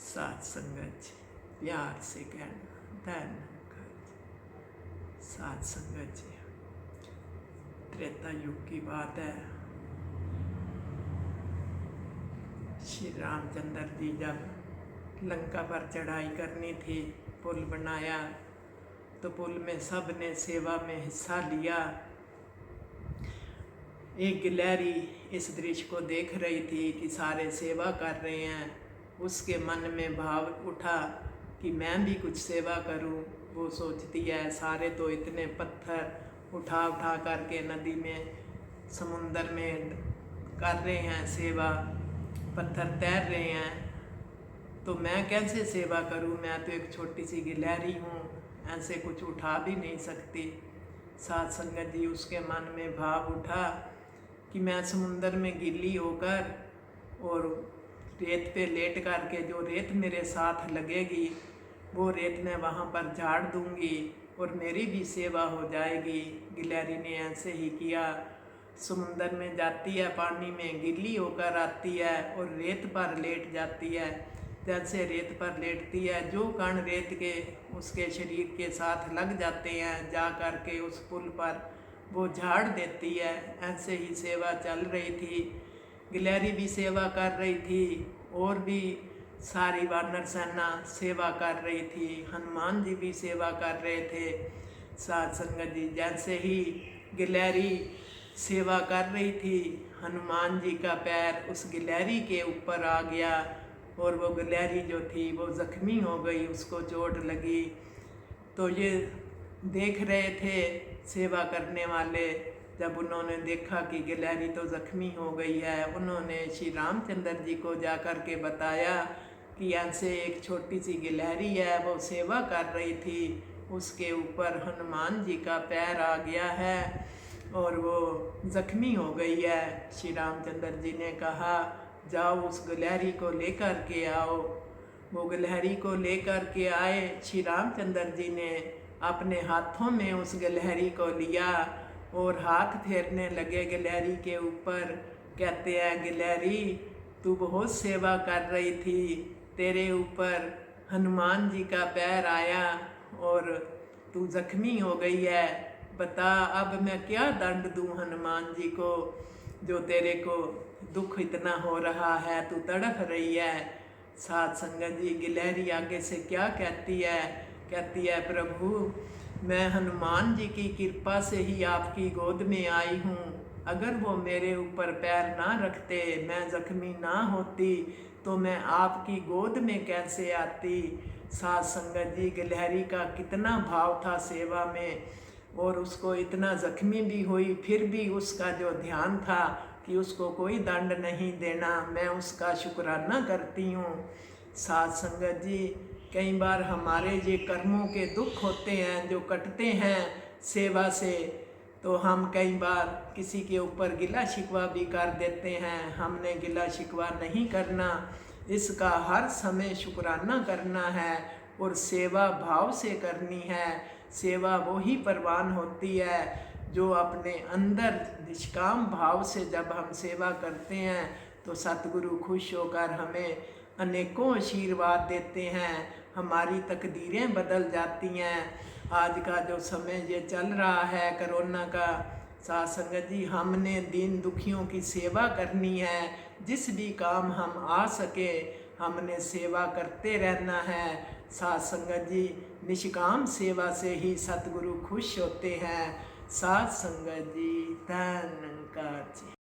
साथ संगत जी, प्यार से कहना धन साथ संगत जी। त्रेता युग की बात है। श्री रामचंद्र जी जब लंका पर चढ़ाई करनी थी, पुल बनाया, तो पुल में सब ने सेवा में हिस्सा लिया। एक गिलहरी इस दृश्य को देख रही थी कि सारे सेवा कर रहे हैं। उसके मन में भाव उठा कि मैं भी कुछ सेवा करूं। वो सोचती है सारे तो इतने पत्थर उठा उठा करके नदी में, समुंदर में कर रहे हैं सेवा, पत्थर तैर रहे हैं, तो मैं कैसे सेवा करूं? मैं तो एक छोटी सी गिलहरी हूं, ऐसे कुछ उठा भी नहीं सकती। साथ संगत जी, उसके मन में भाव उठा कि मैं समुंदर में गीली होकर और रेत पे लेट करके जो रेत मेरे साथ लगेगी वो रेत मैं वहाँ पर झाड़ दूँगी और मेरी भी सेवा हो जाएगी। गिलहरी ने ऐसे ही किया। समुंदर में जाती है, पानी में गीली होकर आती है और रेत पर लेट जाती है। जैसे रेत पर लेटती है, जो कण रेत के उसके शरीर के साथ लग जाते हैं, जा कर के उस पुल पर वो झाड़ देती है। ऐसे ही सेवा चल रही थी। गिलहरी भी सेवा कर रही थी और भी सारी वानर सेना सेवा कर रही थी। हनुमान जी भी सेवा कर रहे थे। साथ संगत जी, जैसे ही गिलहरी सेवा कर रही थी, हनुमान जी का पैर उस गिलहरी के ऊपर आ गया और वो गिलहरी जो थी वो जख्मी हो गई, उसको चोट लगी। तो ये देख रहे थे सेवा करने वाले, जब उन्होंने देखा कि गिलहरी तो जख्मी हो गई है, उन्होंने श्री रामचंद्र जी को जा कर के बताया कि ऐसे एक छोटी सी गिलहरी है, वो सेवा कर रही थी, उसके ऊपर हनुमान जी का पैर आ गया है और वो जख्मी हो गई है। श्री रामचंद्र जी ने कहा, जाओ उस गिलहरी को लेकर के आओ। वो गिलहरी को लेकर के आए। श्री रामचंद्र जी ने अपने हाथों में उस गिलहरी को लिया और हाथ फेरने लगे गिलहरी के ऊपर। कहते हैं, गिलहरी तू बहुत सेवा कर रही थी, तेरे ऊपर हनुमान जी का पैर आया और तू जख्मी हो गई है। बता अब मैं क्या दंड दूं हनुमान जी को, जो तेरे को दुख इतना हो रहा है, तू तड़प रही है। साथ संगत जी, गिलहरी आगे से क्या कहती है? कहती है, प्रभु मैं हनुमान जी की कृपा से ही आपकी गोद में आई हूँ। अगर वो मेरे ऊपर पैर ना रखते, मैं जख्मी ना होती, तो मैं आपकी गोद में कैसे आती? साथ संगत जी, गिलहरी का कितना भाव था सेवा में, और उसको इतना जख्मी भी हुई, फिर भी उसका जो ध्यान था कि उसको कोई दंड नहीं देना, मैं उसका शुक्राना करती हूँ। साथ संगत जी, कई बार हमारे ये कर्मों के दुख होते हैं जो कटते हैं सेवा से, तो हम कई बार किसी के ऊपर गिला शिकवा भी कर देते हैं। हमने गिला शिकवा नहीं करना, इसका हर समय शुक्राना करना है और सेवा भाव से करनी है। सेवा वो ही परवान होती है जो अपने अंदर निष्काम भाव से जब हम सेवा करते हैं तो सतगुरु खुश होकर हमें अनेकों आशीर्वाद देते हैं, हमारी तकदीरें बदल जाती हैं। आज का जो समय ये चल रहा है कोरोना का, साथ संगत जी, हमने दीन दुखियों की सेवा करनी है। जिस भी काम हम आ सके हमने सेवा करते रहना है। साथ संगत जी, निष्काम सेवा से ही सतगुरु खुश होते हैं। साथ संगत जी, धन्यवाद जी।